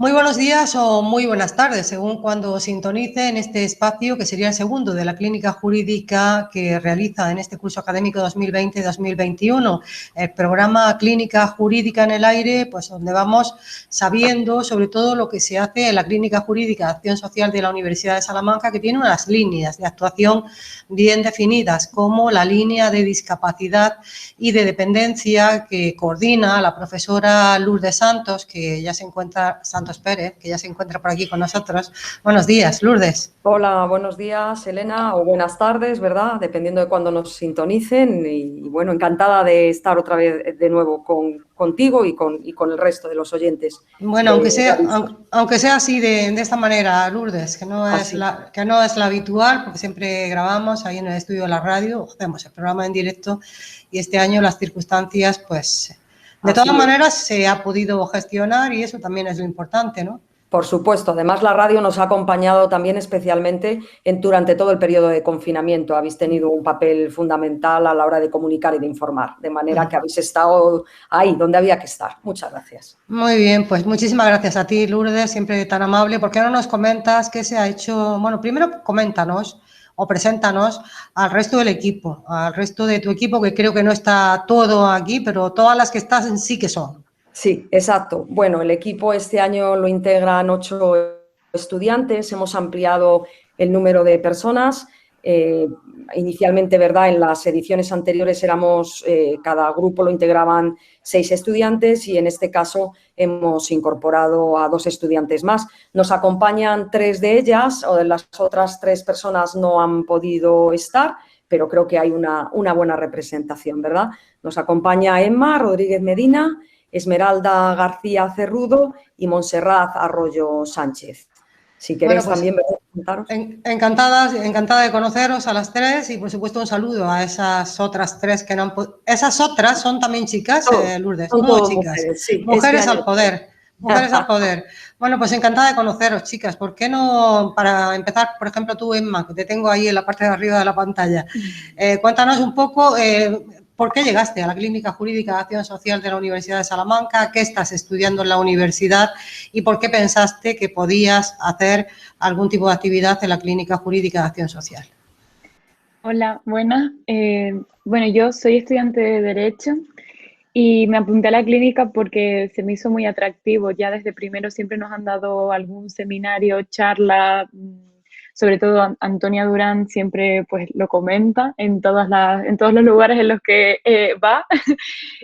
Muy buenos días o muy buenas tardes, según cuando sintonice en este espacio que sería el segundo de la clínica jurídica que realiza en este curso académico 2020-2021, el programa Clínica Jurídica en el Aire, pues donde vamos sabiendo sobre todo lo que se hace en la Clínica Jurídica de Acción Social de la Universidad de Salamanca, que tiene unas líneas de actuación bien definidas, como la línea de discapacidad y de dependencia que coordina la profesora Lourdes Santos, que ya se encuentra, Santos Pérez, que ya se encuentra por aquí con nosotros. Buenos días, Lourdes. Hola, buenos días, Elena, o buenas tardes, ¿verdad? Dependiendo de cuándo nos sintonicen. Y bueno, encantada de estar otra vez de nuevo contigo y con el resto de los oyentes. Bueno, aunque sea así de esta manera, Lourdes, que no es la habitual, porque siempre grabamos ahí en el estudio de la radio, hacemos el programa en directo y este año las circunstancias, pues, de todas maneras se ha podido gestionar y eso también es lo importante, ¿no? Por supuesto, además la radio nos ha acompañado también especialmente durante todo el periodo de confinamiento. Habéis tenido un papel fundamental a la hora de comunicar y de informar, de manera que habéis estado ahí donde había que estar. Muchas gracias. Muy bien, pues muchísimas gracias a ti, Lourdes, siempre tan amable. ¿Por qué no nos comentas qué se ha hecho? Bueno, primero coméntanos o preséntanos al resto del equipo, al resto de tu equipo, que creo que no está todo aquí, pero todas las que están sí que son. Sí, exacto. Bueno, el equipo este año lo integran 8 estudiantes, hemos ampliado el número de personas. Inicialmente, ¿verdad? En las ediciones anteriores cada grupo lo integraban 6 estudiantes y en este caso hemos incorporado a 2 estudiantes más. Nos acompañan 3 de ellas, o de las otras 3 personas no han podido estar, pero creo que hay una buena representación, ¿verdad? Nos acompaña Emma Rodríguez Medina, Esmeralda García Cerrudo y Montserrat Arroyo Sánchez. Si queréis también presentaros. Encantada de conoceros a las 3 y por supuesto un saludo a esas otras 3 que no han podido. Esas otras son también chicas, Lourdes, son no todas chicas. Mujeres, sí, mujeres al poder. Mujeres al poder. Bueno, pues encantada de conoceros, chicas. ¿Por qué no, para empezar, por ejemplo, tú, Emma, que te tengo ahí en la parte de arriba de la pantalla, cuéntanos un poco por qué llegaste a la Clínica Jurídica de Acción Social de la Universidad de Salamanca, qué estás estudiando en la universidad y por qué pensaste que podías hacer algún tipo de actividad en la Clínica Jurídica de Acción Social? Hola, buenas. Bueno, yo soy estudiante de Derecho y me apunté a la clínica porque se me hizo muy atractivo. Ya desde primero siempre nos han dado algún seminario, charla, sobre todo Antonia Durán siempre pues lo comenta en todos los lugares en los que va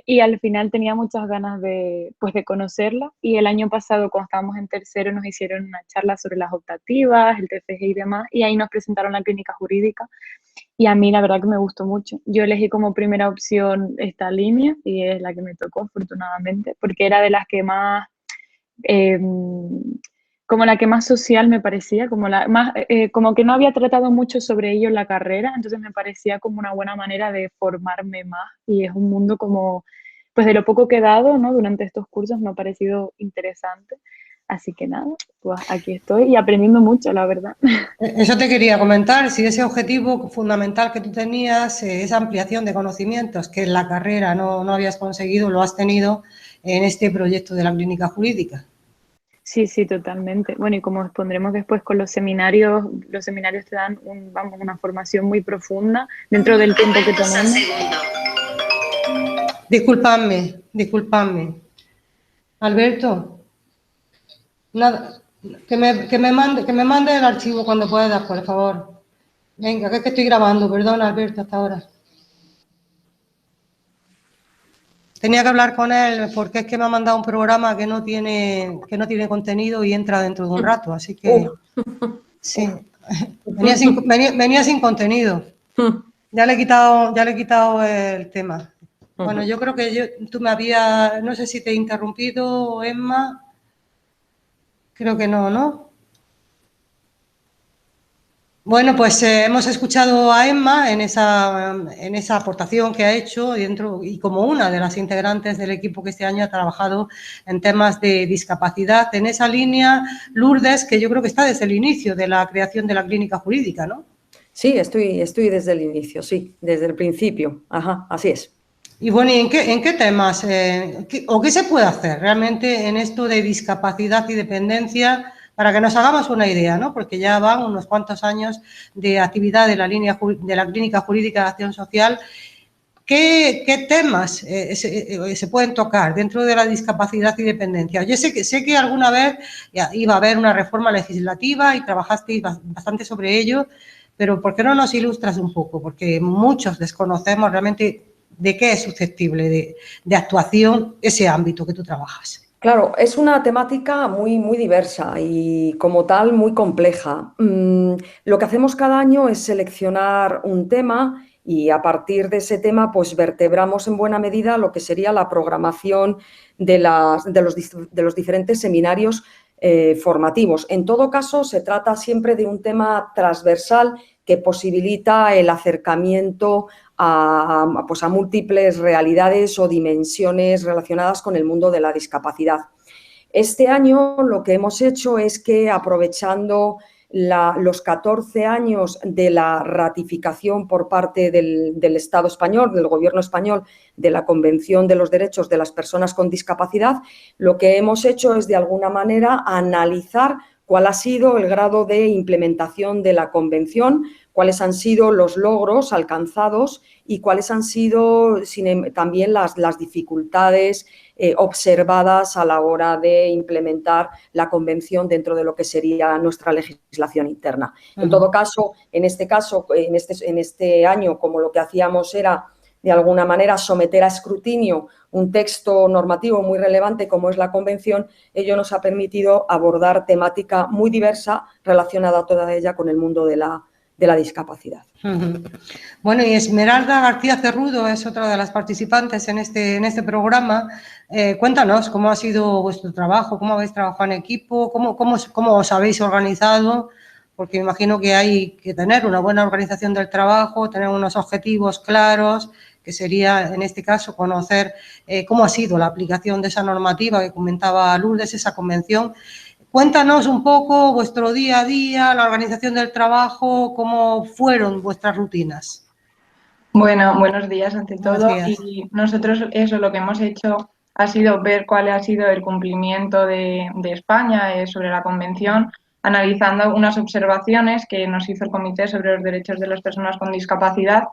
y al final tenía muchas ganas de conocerla y el año pasado cuando estábamos en tercero nos hicieron una charla sobre las optativas, el TFG y demás y ahí nos presentaron la clínica jurídica. Y a mí la verdad que me gustó mucho. Yo elegí como primera opción esta línea y es la que me tocó afortunadamente, porque era de las que más, como la que más social me parecía, como la más, como que no había tratado mucho sobre ello en la carrera, entonces me parecía como una buena manera de formarme más y es un mundo como, pues de lo poco que he dado, ¿no? Durante estos cursos me ha parecido interesante. Así que nada, pues aquí estoy y aprendiendo mucho, la verdad. Eso te quería comentar, si ese objetivo fundamental que tú tenías, esa ampliación de conocimientos que en la carrera no habías conseguido, lo has tenido en este proyecto de la Clínica Jurídica. Sí, sí, totalmente. Bueno, y como expondremos después con los seminarios te dan una formación muy profunda dentro del tiempo que tenemos. Disculpadme. Alberto, nada, que me mande el archivo cuando puedas, por favor. Venga, que es que estoy grabando, perdona, Alberto, hasta ahora. Tenía que hablar con él porque es que me ha mandado un programa que no tiene contenido y entra dentro de un rato, así que sí, venía sin contenido. Ya le he quitado el tema. Bueno, yo creo que tú no sé si te he interrumpido, Emma. Creo que no, ¿no? Bueno, pues hemos escuchado a Emma en esa aportación que ha hecho dentro y como una de las integrantes del equipo que este año ha trabajado en temas de discapacidad. En esa línea, Lourdes, que yo creo que está desde el inicio de la creación de la clínica jurídica, ¿no? Sí, estoy desde el inicio, sí, desde el principio. Ajá, así es. Y bueno, ¿y en qué temas o qué se puede hacer realmente en esto de discapacidad y dependencia para que nos hagamos una idea, ¿no? Porque ya van unos cuantos años de actividad de la Clínica Jurídica de Acción Social. ¿Qué temas se pueden tocar dentro de la discapacidad y dependencia? Yo sé que alguna vez iba a haber una reforma legislativa y trabajasteis bastante sobre ello, pero ¿por qué no nos ilustras un poco? Porque muchos desconocemos realmente de qué es susceptible de actuación ese ámbito que tú trabajas. Claro, es una temática muy diversa y como tal muy compleja. Lo que hacemos cada año es seleccionar un tema y a partir de ese tema pues vertebramos en buena medida lo que sería la programación de los diferentes seminarios formativos. En todo caso, se trata siempre de un tema transversal que posibilita el acercamiento pues a múltiples realidades o dimensiones relacionadas con el mundo de la discapacidad. Este año lo que hemos hecho es que, aprovechando los 14 años de la ratificación por parte del Estado español, del Gobierno español, de la Convención de los Derechos de las Personas con Discapacidad, lo que hemos hecho es, de alguna manera, analizar cuál ha sido el grado de implementación de la Convención, cuáles han sido los logros alcanzados y cuáles han sido también las dificultades observadas a la hora de implementar la Convención dentro de lo que sería nuestra legislación interna. En todo caso, en este año, como lo que hacíamos era, de alguna manera, someter a escrutinio un texto normativo muy relevante como es la Convención, ello nos ha permitido abordar temática muy diversa relacionada toda ella con el mundo de la discapacidad. Bueno, y Esmeralda García Cerrudo es otra de las participantes en este programa. Cuéntanos cómo ha sido vuestro trabajo, cómo habéis trabajado en equipo, cómo os habéis organizado, porque imagino que hay que tener una buena organización del trabajo, tener unos objetivos claros, que sería, en este caso, conocer cómo ha sido la aplicación de esa normativa que comentaba Lourdes, esa convención. Cuéntanos un poco vuestro día a día, la organización del trabajo, cómo fueron vuestras rutinas. Bueno, buenos días ante todo. Buenos días. Y nosotros eso lo que hemos hecho ha sido ver cuál ha sido el cumplimiento de España sobre la Convención, analizando unas observaciones que nos hizo el Comité sobre los Derechos de las Personas con Discapacidad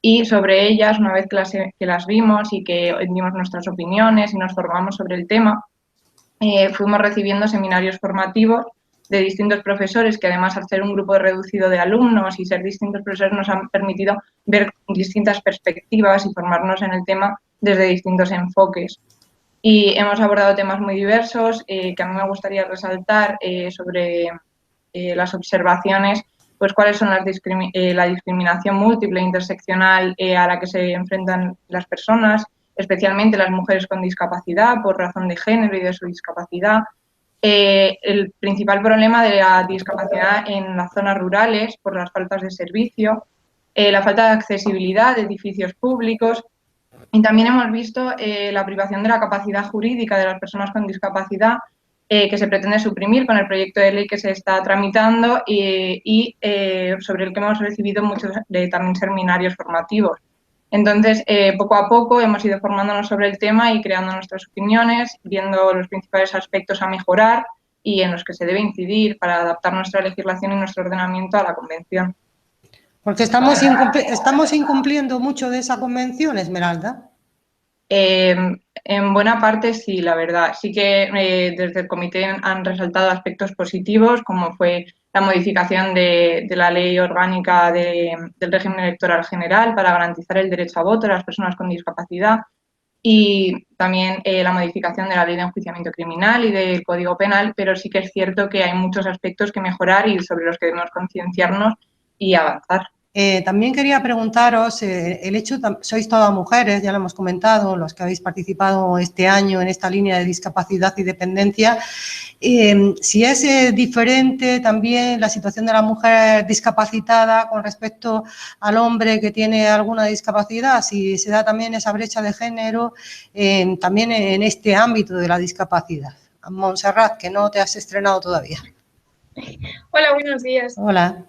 y sobre ellas, una vez que las vimos y que dimos nuestras opiniones y nos formamos sobre el tema, fuimos recibiendo seminarios formativos de distintos profesores que, además, al ser un grupo reducido de alumnos y ser distintos profesores, nos han permitido ver distintas perspectivas y formarnos en el tema desde distintos enfoques. Y hemos abordado temas muy diversos que a mí me gustaría resaltar sobre las observaciones, pues cuáles son la discriminación múltiple e interseccional a la que se enfrentan las personas, especialmente las mujeres con discapacidad por razón de género y de su discapacidad. El principal problema de la discapacidad en las zonas rurales por las faltas de servicio, la falta de accesibilidad de edificios públicos, y también hemos visto la privación de la capacidad jurídica de las personas con discapacidad que se pretende suprimir con el proyecto de ley que se está tramitando y sobre el que hemos recibido muchos también seminarios formativos. Entonces, poco a poco hemos ido formándonos sobre el tema y creando nuestras opiniones, viendo los principales aspectos a mejorar y en los que se debe incidir para adaptar nuestra legislación y nuestro ordenamiento a la Convención. Porque estamos incumpliendo mucho de esa convención, Esmeralda. En buena parte sí, la verdad. Sí que desde el comité han resaltado aspectos positivos, como fue la modificación de la ley orgánica del régimen electoral general para garantizar el derecho a voto de las personas con discapacidad y también la modificación de la ley de enjuiciamiento criminal y del Código Penal, pero sí que es cierto que hay muchos aspectos que mejorar y sobre los que debemos concienciarnos y avanzar. También quería preguntaros, el hecho, sois todas mujeres, ya lo hemos comentado, los que habéis participado este año en esta línea de discapacidad y dependencia, si es diferente también la situación de la mujer discapacitada con respecto al hombre que tiene alguna discapacidad, si se da también esa brecha de género también en este ámbito de la discapacidad. Montserrat, que no te has estrenado todavía. Hola, buenos días. Hola.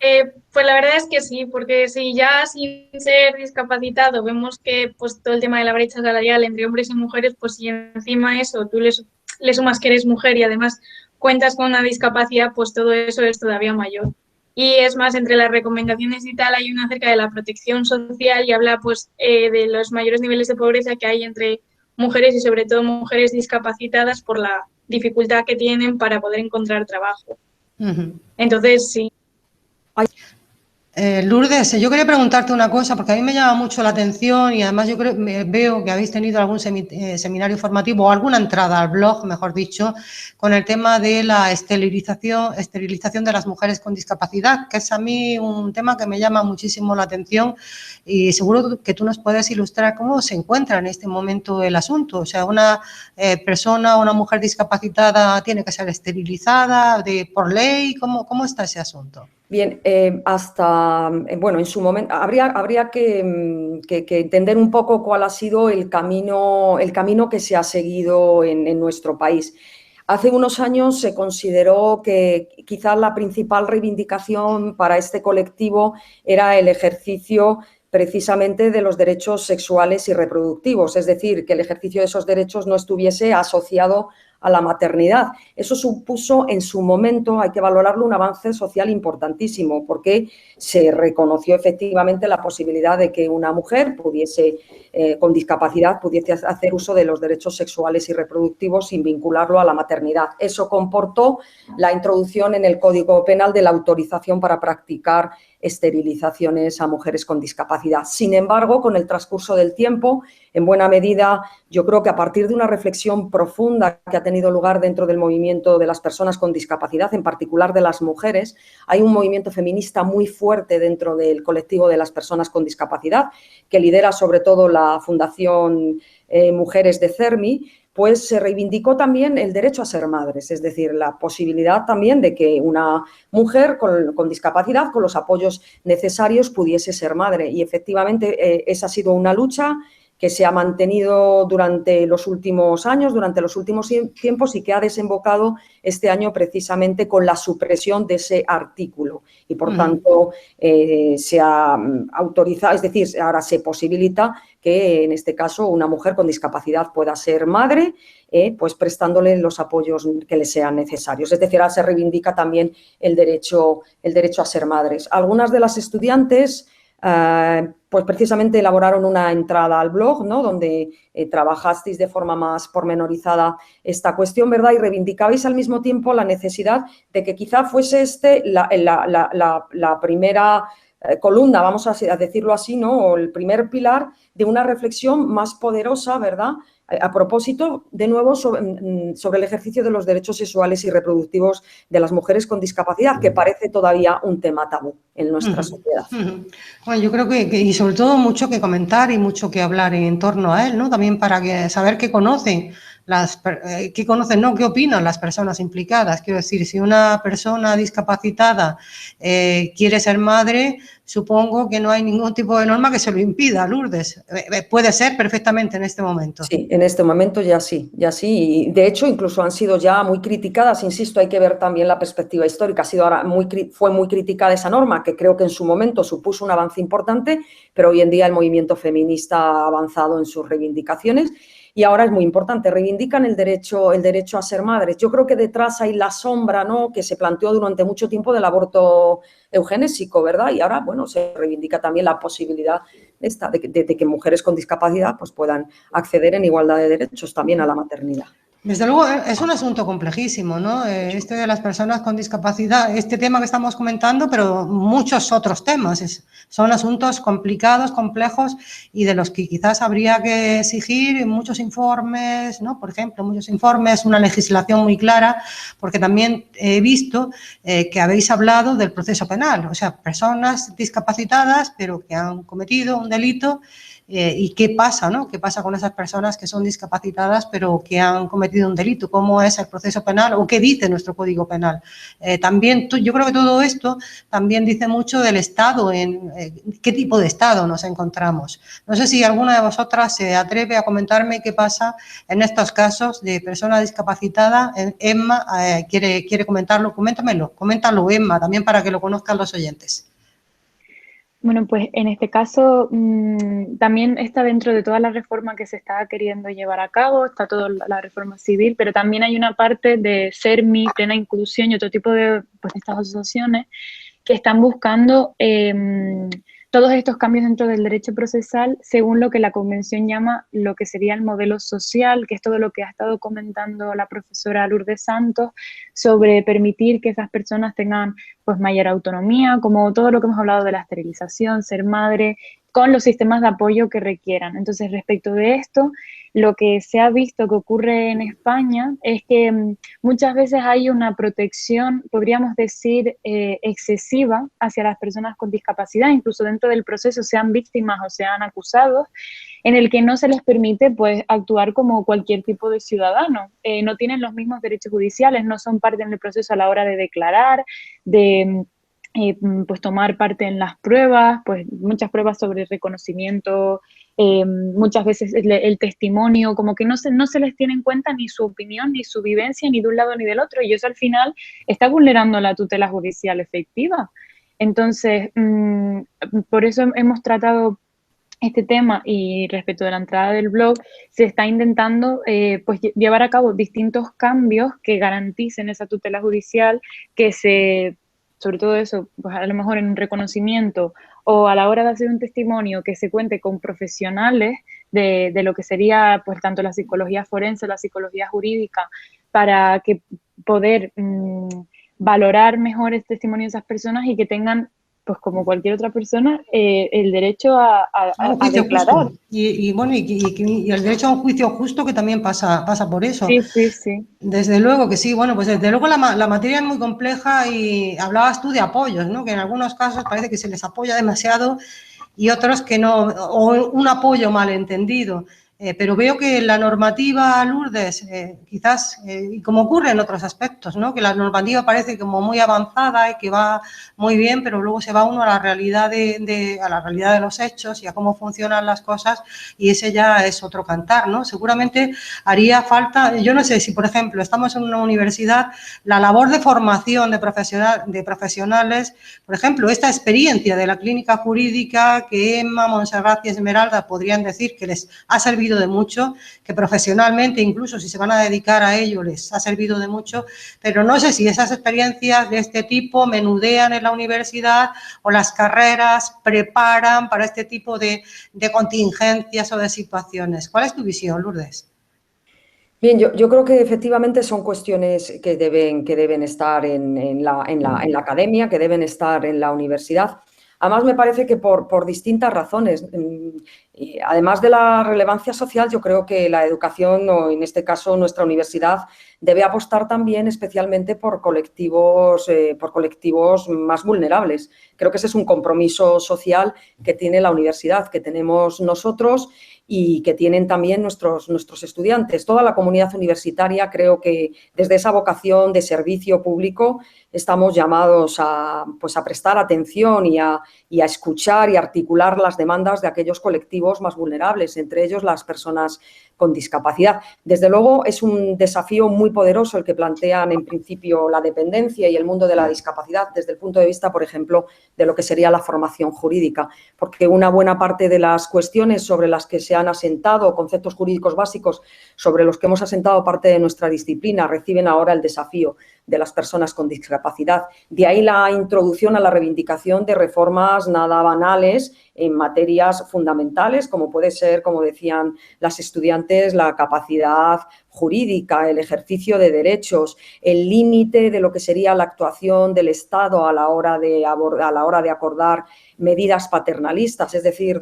Pues la verdad es que sí, porque si ya sin ser discapacitado vemos que pues todo el tema de la brecha salarial entre hombres y mujeres, pues si encima eso tú le sumas que eres mujer y además cuentas con una discapacidad, pues todo eso es todavía mayor. Y es más, entre las recomendaciones y tal hay una acerca de la protección social y habla pues de los mayores niveles de pobreza que hay entre mujeres y sobre todo mujeres discapacitadas por la dificultad que tienen para poder encontrar trabajo. Entonces, sí. Lourdes, yo quería preguntarte una cosa, porque a mí me llama mucho la atención y además yo veo que habéis tenido algún seminario formativo o alguna entrada al blog, mejor dicho, con el tema de la esterilización de las mujeres con discapacidad, que es a mí un tema que me llama muchísimo la atención y seguro que tú nos puedes ilustrar cómo se encuentra en este momento el asunto. O sea, una persona, una mujer discapacitada tiene que ser esterilizada por ley, ¿cómo está ese asunto? Bien, bueno, en su momento habría que entender un poco cuál ha sido el camino que se ha seguido en nuestro país. Hace unos años se consideró que quizás la principal reivindicación para este colectivo era el ejercicio precisamente de los derechos sexuales y reproductivos, es decir, que el ejercicio de esos derechos no estuviese asociado a la maternidad. Eso supuso en su momento, hay que valorarlo, un avance social importantísimo porque se reconoció efectivamente la posibilidad de que una mujer con discapacidad pudiese hacer uso de los derechos sexuales y reproductivos sin vincularlo a la maternidad. Eso comportó la introducción en el Código Penal de la autorización para practicar esterilizaciones a mujeres con discapacidad. Sin embargo, con el transcurso del tiempo, en buena medida, yo creo que a partir de una reflexión profunda que ha tenido lugar dentro del movimiento de las personas con discapacidad, en particular de las mujeres, hay un movimiento feminista muy fuerte dentro del colectivo de las personas con discapacidad, que lidera sobre todo la Fundación Mujeres de CERMI, pues se reivindicó también el derecho a ser madres, es decir, la posibilidad también de que una mujer con discapacidad, con los apoyos necesarios, pudiese ser madre. Y efectivamente esa ha sido una lucha que se ha mantenido durante los últimos años, durante los últimos tiempos y que ha desembocado este año precisamente con la supresión de ese artículo. Y, por tanto, se ha autorizado, es decir, ahora se posibilita que, en este caso, una mujer con discapacidad pueda ser madre, pues prestándole los apoyos que le sean necesarios. Es decir, ahora se reivindica también el derecho a ser madres. Algunas de las estudiantes pues precisamente elaboraron una entrada al blog, ¿no? Donde trabajasteis de forma más pormenorizada esta cuestión, ¿verdad? Y reivindicabais al mismo tiempo la necesidad de que quizá fuese la primera columna, vamos a decirlo así, ¿no? O el primer pilar de una reflexión más poderosa, ¿verdad? A propósito, de nuevo, sobre el ejercicio de los derechos sexuales y reproductivos de las mujeres con discapacidad, que parece todavía un tema tabú en nuestra sociedad. Bueno, yo creo que y sobre todo mucho que comentar y mucho que hablar en torno a él, ¿no? También para saber qué conocen qué opinan las personas implicadas. Quiero decir, si una persona discapacitada quiere ser madre, supongo que no hay ningún tipo de norma que se lo impida, Lourdes. Puede ser perfectamente en este momento. Sí, en este momento ya sí. Y de hecho, incluso han sido ya muy criticadas, insisto, hay que ver también la perspectiva histórica. Fue muy criticada esa norma, que creo que en su momento supuso un avance importante, pero hoy en día el movimiento feminista ha avanzado en sus reivindicaciones. Y ahora es muy importante, reivindican el derecho a ser madres. Yo creo que detrás hay la sombra, ¿no?, que se planteó durante mucho tiempo del aborto eugenésico, ¿verdad? Y ahora, bueno, se reivindica también la posibilidad de que mujeres con discapacidad pues, puedan acceder en igualdad de derechos también a la maternidad. Desde luego es un asunto complejísimo, ¿no? Este de las personas con discapacidad, este tema que estamos comentando, pero muchos otros temas. Son asuntos complicados, complejos y de los que quizás habría que exigir muchos informes, ¿no? Por ejemplo, muchos informes, una legislación muy clara, porque también he visto que habéis hablado del proceso penal, o sea, personas discapacitadas pero que han cometido un delito y qué pasa, ¿no? ¿Qué pasa con esas personas que son discapacitadas pero que han cometido un delito? ¿Cómo es el proceso penal o qué dice nuestro Código Penal? También yo creo que todo esto también dice mucho del Estado, en qué tipo de Estado nos encontramos. No sé si alguna de vosotras se atreve a comentarme qué pasa en estos casos de persona discapacitada. Emma quiere comentarlo, coméntalo Emma, también para que lo conozcan los oyentes. Bueno, pues en este caso también está dentro de toda la reforma que se está queriendo llevar a cabo, está toda la reforma civil, pero también hay una parte de SERMI, Plena Inclusión y otro tipo de pues, estas asociaciones que están buscando todos estos cambios dentro del derecho procesal según lo que la Convención llama lo que sería el modelo social, que es todo lo que ha estado comentando la profesora Lourdes Santos sobre permitir que esas personas tengan pues mayor autonomía, como todo lo que hemos hablado de la esterilización, ser madre, con los sistemas de apoyo que requieran. Entonces, respecto de esto, lo que se ha visto que ocurre en España es que muchas veces hay una protección, podríamos decir, excesiva hacia las personas con discapacidad, incluso dentro del proceso sean víctimas o sean acusados, en el que no se les permite pues, actuar como cualquier tipo de ciudadano. No tienen los mismos derechos judiciales, no son parte del proceso a la hora de declarar, de pues tomar parte en las pruebas, pues muchas pruebas sobre reconocimiento, muchas veces el testimonio, como que no se les tiene en cuenta ni su opinión, ni su vivencia, ni de un lado ni del otro, y eso al final está vulnerando la tutela judicial efectiva. Entonces, por eso hemos tratado este tema y respecto de la entrada del blog, se está intentando pues llevar a cabo distintos cambios que garanticen esa tutela judicial, que se sobre todo eso, pues a lo mejor en un reconocimiento o a la hora de hacer un testimonio que se cuente con profesionales de lo que sería pues tanto la psicología forense, la psicología jurídica, para que poder valorar mejor el testimonio de esas personas y que tengan pues como cualquier otra persona, el derecho a declarar. Y el derecho a un juicio justo que también pasa por eso. Sí, sí, sí. Desde luego que sí, bueno, pues desde luego la materia es muy compleja y hablabas tú de apoyos, ¿no? Que en algunos casos parece que se les apoya demasiado y otros que no, o un apoyo malentendido. Pero veo que la normativa, Lourdes, quizás, y como ocurre en otros aspectos, ¿no? Que la normativa parece como muy avanzada y que va muy bien, pero luego se va uno a la realidad a la realidad de los hechos y a cómo funcionan las cosas y ese ya es otro cantar, ¿no? Seguramente haría falta, yo no sé si, por ejemplo, estamos en una universidad, la labor de formación de profesionales, por ejemplo, esta experiencia de la clínica jurídica que Emma, Montserrat y Esmeralda podrían decir que les ha servido de mucho, que profesionalmente, incluso si se van a dedicar a ello, les ha servido de mucho, pero no sé si esas experiencias de este tipo menudean en la universidad o las carreras preparan para este tipo de contingencias o de situaciones. ¿Cuál es tu visión, Lourdes? Bien, yo creo que efectivamente son cuestiones que deben estar en la academia, que deben estar en la universidad. Además, me parece que por distintas razones. Además de la relevancia social, yo creo que la educación, o en este caso nuestra universidad, debe apostar también especialmente por colectivos más vulnerables. Creo que ese es un compromiso social que tiene la universidad, que tenemos nosotros y que tienen también nuestros estudiantes. Toda la comunidad universitaria, creo que desde esa vocación de servicio público estamos llamados a prestar atención y a escuchar y articular las demandas de aquellos colectivos más vulnerables, entre ellos las personas con discapacidad. Desde luego es un desafío muy poderoso el que plantean en principio la dependencia y el mundo de la discapacidad desde el punto de vista, por ejemplo, de lo que sería la formación jurídica, porque una buena parte de las cuestiones sobre las que se han asentado, conceptos jurídicos básicos sobre los que hemos asentado parte de nuestra disciplina, reciben ahora el desafío de las personas con discapacidad. De ahí la introducción a la reivindicación de reformas nada banales en materias fundamentales, como puede ser, como decían las estudiantes, la capacidad jurídica, el ejercicio de derechos, el límite de lo que sería la actuación del Estado a la hora de acordar medidas paternalistas, es decir,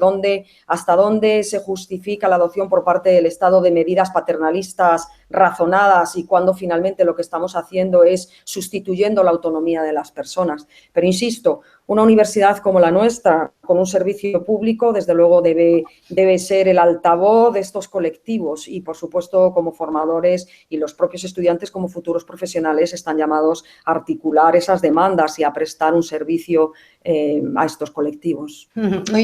hasta dónde se justifica la adopción por parte del Estado de medidas paternalistas razonadas y cuando finalmente lo que estamos haciendo es sustituyendo la autonomía de las personas. Pero insisto, Una universidad como la nuestra, con un servicio público, desde luego debe ser el altavoz de estos colectivos y, por supuesto, como formadores y los propios estudiantes como futuros profesionales están llamados a articular esas demandas y a prestar un servicio a estos colectivos.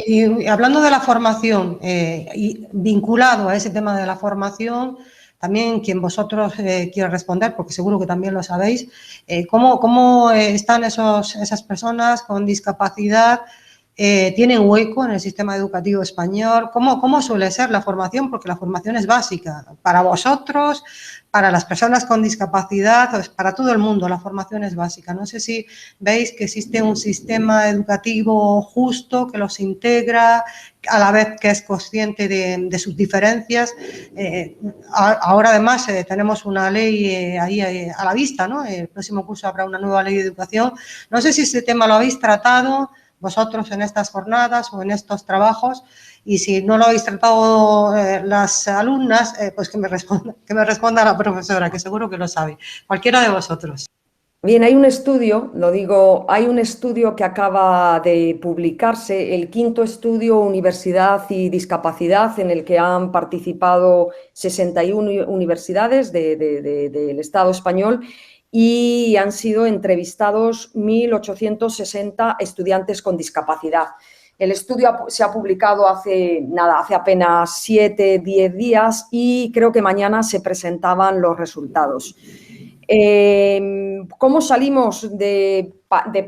Y hablando de la formación, y vinculado a ese tema de la formación, también quien vosotros quiera responder, porque seguro que también lo sabéis, ¿cómo están esas personas con discapacidad? ¿Tienen hueco en el sistema educativo español? ¿Cómo suele ser la formación? Porque la formación es básica para vosotros, para las personas con discapacidad, para todo el mundo la formación es básica. No sé si veis que existe un sistema educativo justo que los integra, a la vez que es consciente de sus diferencias. Ahora además tenemos una ley ahí a la vista, ¿no? El próximo curso habrá una nueva ley de educación. No sé si este tema lo habéis tratado vosotros en estas jornadas o en estos trabajos, y si no lo habéis tratado las alumnas, pues que me responda la profesora, que seguro que lo sabe. Cualquiera de vosotros. Bien, hay un estudio, hay un estudio que acaba de publicarse, el 5º estudio Universidad y Discapacidad, en el que han participado 61 universidades del Estado español y han sido entrevistados 1.860 estudiantes con discapacidad. El estudio se ha publicado hace apenas 7-10 días y creo que mañana se presentaban los resultados. ¿Cómo salimos de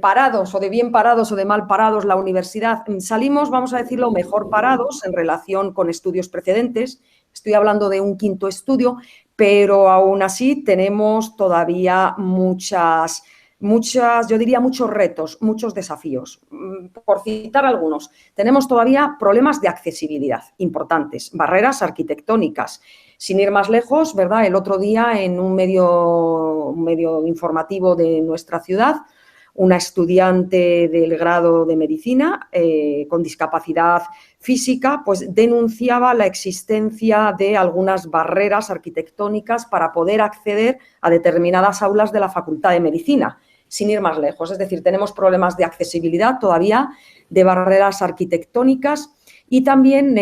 parados o de bien parados o de mal parados la universidad? Salimos, vamos a decirlo, mejor parados en relación con estudios precedentes. Estoy hablando de un 5º estudio, pero aún así tenemos todavía yo diría muchos retos, muchos desafíos. Por citar algunos, tenemos todavía problemas de accesibilidad importantes, barreras arquitectónicas. Sin ir más lejos, ¿verdad? El otro día en un medio informativo de nuestra ciudad, una estudiante del grado de medicina con discapacidad física, pues denunciaba la existencia de algunas barreras arquitectónicas para poder acceder a determinadas aulas de la Facultad de Medicina, sin ir más lejos. Es decir, tenemos problemas de accesibilidad todavía, de barreras arquitectónicas. Y también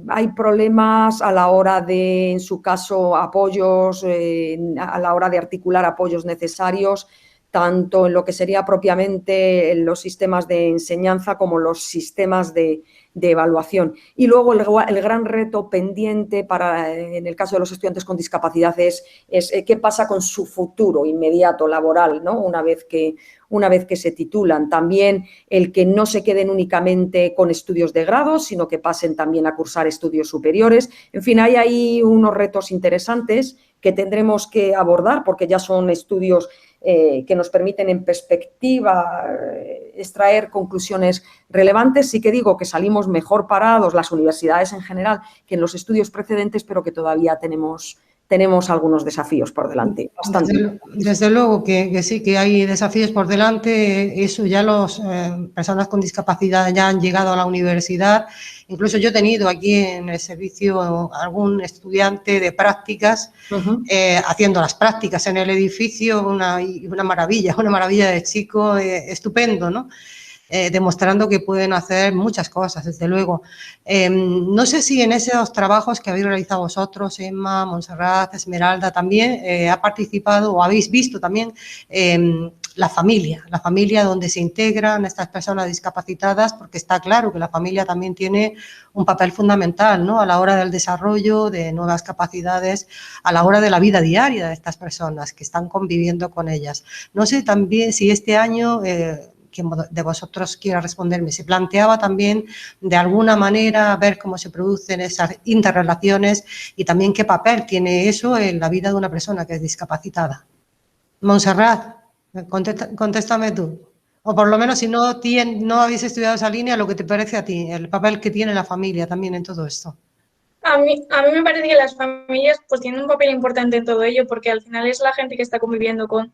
hay problemas a la hora de, en su caso, apoyos, a la hora de articular apoyos necesarios, tanto en lo que sería propiamente los sistemas de enseñanza como los sistemas de evaluación. Y luego el gran reto pendiente en el caso de los estudiantes con discapacidad es qué pasa con su futuro inmediato laboral, ¿no? Una vez que se titulan. También el que no se queden únicamente con estudios de grado, sino que pasen también a cursar estudios superiores. En fin, hay ahí unos retos interesantes que tendremos que abordar porque ya son estudios que nos permiten en perspectiva extraer conclusiones relevantes. Sí que digo que salimos mejor parados las universidades en general que en los estudios precedentes, pero que todavía tenemos algunos desafíos por delante. Bastante. Desde luego que sí, que hay desafíos por delante. Eso ya las personas con discapacidad ya han llegado a la universidad. Incluso yo he tenido aquí en el servicio algún estudiante de prácticas haciendo las prácticas en el edificio, una maravilla de chico, estupendo, ¿no? Demostrando que pueden hacer muchas cosas, desde luego. No sé si en esos trabajos que habéis realizado vosotros, Emma, Montserrat, Esmeralda, también ha participado o habéis visto también la familia donde se integran estas personas discapacitadas, porque está claro que la familia también tiene un papel fundamental, ¿no? A la hora del desarrollo de nuevas capacidades, a la hora de la vida diaria de estas personas que están conviviendo con ellas. No sé también si este año quien de vosotros quiera responderme, se planteaba también de alguna manera ver cómo se producen esas interrelaciones y también qué papel tiene eso en la vida de una persona que es discapacitada. Montserrat, contéstame tú. O por lo menos si no habéis estudiado esa línea, lo que te parece a ti, el papel que tiene la familia también en todo esto. A mí me parece que las familias pues tienen un papel importante en todo ello, porque al final es la gente que está conviviendo con...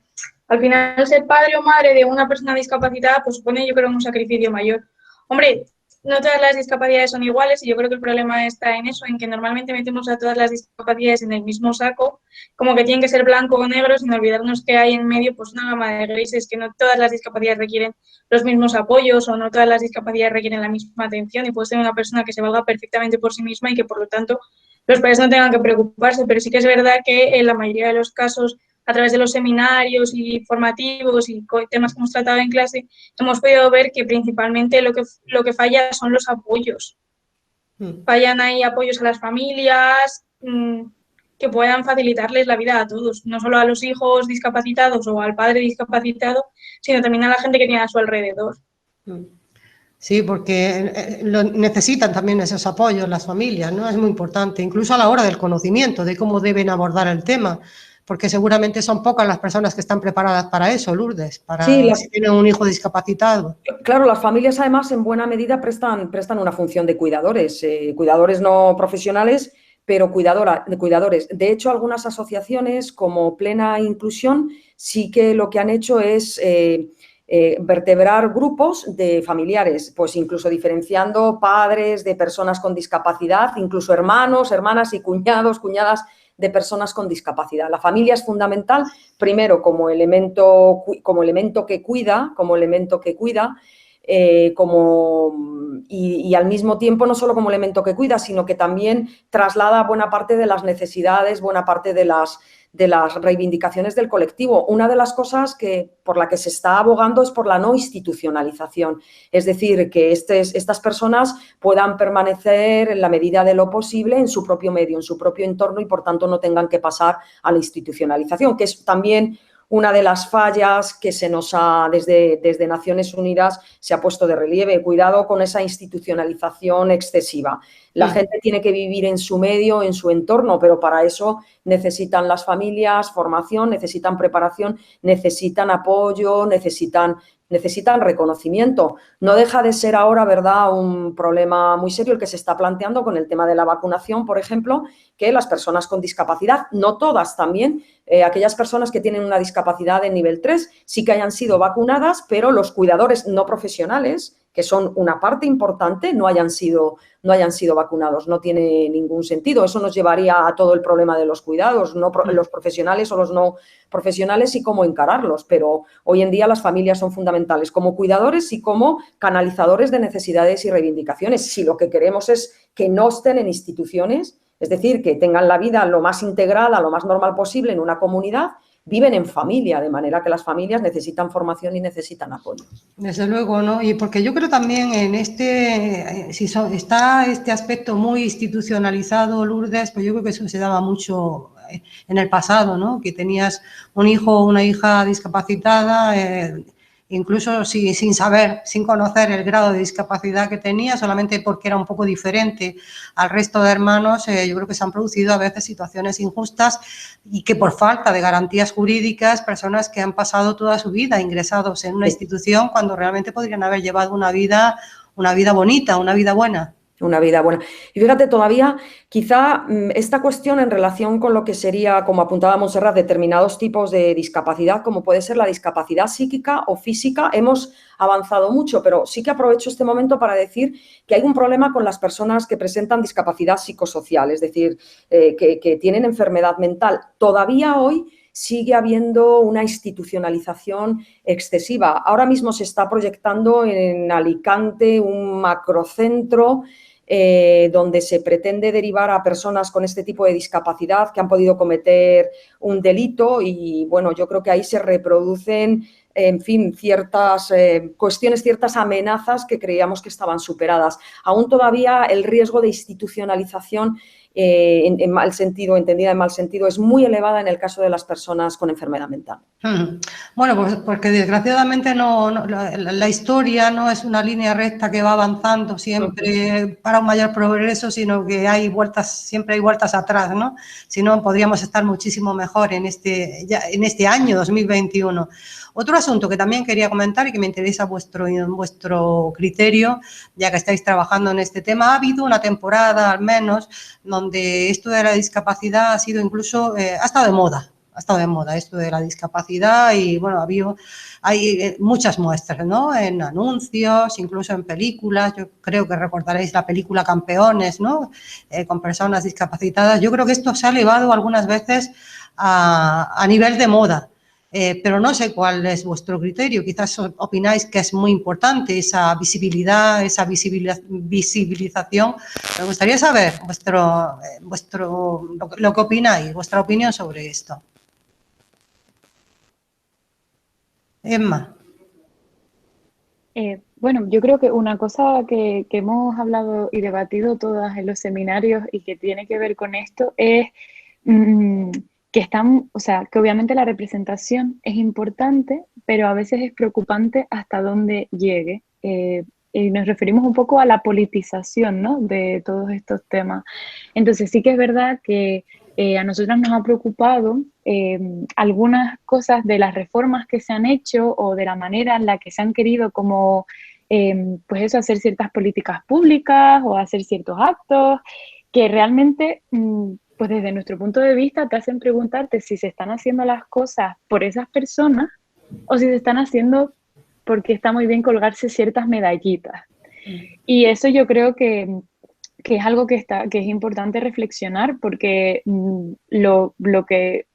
Al final, ser padre o madre de una persona discapacitada pues supone, yo creo, un sacrificio mayor. Hombre, no todas las discapacidades son iguales y yo creo que el problema está en eso, en que normalmente metemos a todas las discapacidades en el mismo saco, como que tienen que ser blanco o negro, sin olvidarnos que hay en medio pues una gama de grises, que no todas las discapacidades requieren los mismos apoyos o no todas las discapacidades requieren la misma atención y puede ser una persona que se valga perfectamente por sí misma y que por lo tanto los padres no tengan que preocuparse, pero sí que es verdad que en la mayoría de los casos, a través de los seminarios y formativos y temas que hemos tratado en clase, hemos podido ver que principalmente lo que falla son los apoyos. Fallan ahí apoyos a las familias que puedan facilitarles la vida a todos, no solo a los hijos discapacitados o al padre discapacitado, sino también a la gente que tiene a su alrededor. Sí, porque necesitan también esos apoyos las familias, ¿no? Es muy importante, incluso a la hora del conocimiento, de cómo deben abordar el tema, porque seguramente son pocas las personas que están preparadas para eso, Lourdes, para si tienen un hijo discapacitado. Claro, las familias además en buena medida prestan una función de cuidadores, cuidadores no profesionales, pero cuidadores. De hecho, algunas asociaciones como Plena Inclusión sí que lo que han hecho es vertebrar grupos de familiares, pues incluso diferenciando padres de personas con discapacidad, incluso hermanos, hermanas y cuñados, cuñadas de personas con discapacidad. La familia es fundamental, primero como elemento que cuida, y al mismo tiempo no solo como elemento que cuida, sino que también traslada buena parte de las necesidades, buena parte de las reivindicaciones del colectivo. Una de las cosas por la que se está abogando es por la no institucionalización, es decir, que estas personas puedan permanecer en la medida de lo posible en su propio medio, en su propio entorno y por tanto no tengan que pasar a la institucionalización, que es también una de las fallas que se nos ha, desde Naciones Unidas, se ha puesto de relieve. Cuidado con esa institucionalización excesiva. La gente tiene que vivir en su medio, en su entorno, pero para eso necesitan las familias formación, necesitan preparación, necesitan apoyo, necesitan reconocimiento. No deja de ser ahora, ¿verdad?, un problema muy serio el que se está planteando con el tema de la vacunación, por ejemplo, que las personas con discapacidad, no todas también, aquellas personas que tienen una discapacidad de nivel 3 sí que hayan sido vacunadas, pero los cuidadores no profesionales, que son una parte importante, no hayan sido vacunados. No tiene ningún sentido. Eso nos llevaría a todo el problema de los cuidados, los profesionales o los no profesionales y cómo encararlos. Pero hoy en día las familias son fundamentales como cuidadores y como canalizadores de necesidades y reivindicaciones. Si lo que queremos es que no estén en instituciones, es decir, que tengan la vida lo más integrada, lo más normal posible en una comunidad, viven en familia, de manera que las familias necesitan formación y necesitan apoyo. Desde luego, ¿no? Y porque yo creo también en está este aspecto muy institucionalizado, Lourdes, pues yo creo que eso se daba mucho en el pasado, ¿no? Que tenías un hijo o una hija discapacitada, incluso sin saber, sin conocer el grado de discapacidad que tenía, solamente porque era un poco diferente al resto de hermanos, yo creo que se han producido a veces situaciones injustas y que por falta de garantías jurídicas, personas que han pasado toda su vida ingresados en una institución cuando realmente podrían haber llevado una vida bonita, una vida buena. Una vida buena. Y fíjate, todavía quizá esta cuestión en relación con lo que sería, como apuntaba Montserrat, determinados tipos de discapacidad, como puede ser la discapacidad psíquica o física, hemos avanzado mucho, pero sí que aprovecho este momento para decir que hay un problema con las personas que presentan discapacidad psicosocial, es decir, que tienen enfermedad mental. Todavía hoy sigue habiendo una institucionalización excesiva. Ahora mismo se está proyectando en Alicante un macrocentro donde se pretende derivar a personas con este tipo de discapacidad que han podido cometer un delito y, bueno, yo creo que ahí se reproducen, en fin, ciertas cuestiones, ciertas amenazas que creíamos que estaban superadas. Aún todavía el riesgo de institucionalización en mal sentido, entendida en mal sentido, es muy elevada en el caso de las personas con enfermedad mental. Bueno, pues porque desgraciadamente la historia no es una línea recta que va avanzando siempre para un mayor progreso, sino que siempre hay vueltas atrás, ¿no? Si no, podríamos estar muchísimo mejor en este año 2021. Otro asunto que también quería comentar y que me interesa vuestro criterio, ya que estáis trabajando en este tema, ha habido una temporada al menos donde esto de la discapacidad ha sido incluso, ha estado de moda. de moda esto de la discapacidad y, bueno, hay muchas muestras, ¿no? En anuncios, incluso en películas. Yo creo que recordaréis la película Campeones, ¿no? Con personas discapacitadas. Yo creo que esto se ha elevado algunas veces a nivel de moda. Pero no sé cuál es vuestro criterio. Quizás opináis que es muy importante esa visibilidad, esa visibilización. Me gustaría saber lo que opináis, vuestra opinión sobre esto. Emma. Bueno, yo creo que una cosa que hemos hablado y debatido todas en los seminarios y que tiene que ver con esto es que obviamente la representación es importante, pero a veces es preocupante hasta dónde llegue. Y nos referimos un poco a la politización, ¿no?, de todos estos temas. Entonces sí que es verdad que a nosotras nos ha preocupado algunas cosas de las reformas que se han hecho o de la manera en la que se han querido como, pues eso, hacer ciertas políticas públicas o hacer ciertos actos que realmente, pues desde nuestro punto de vista te hacen preguntarte si se están haciendo las cosas por esas personas o si se están haciendo porque está muy bien colgarse ciertas medallitas. Y eso yo creo que es algo que es importante reflexionar porque lo que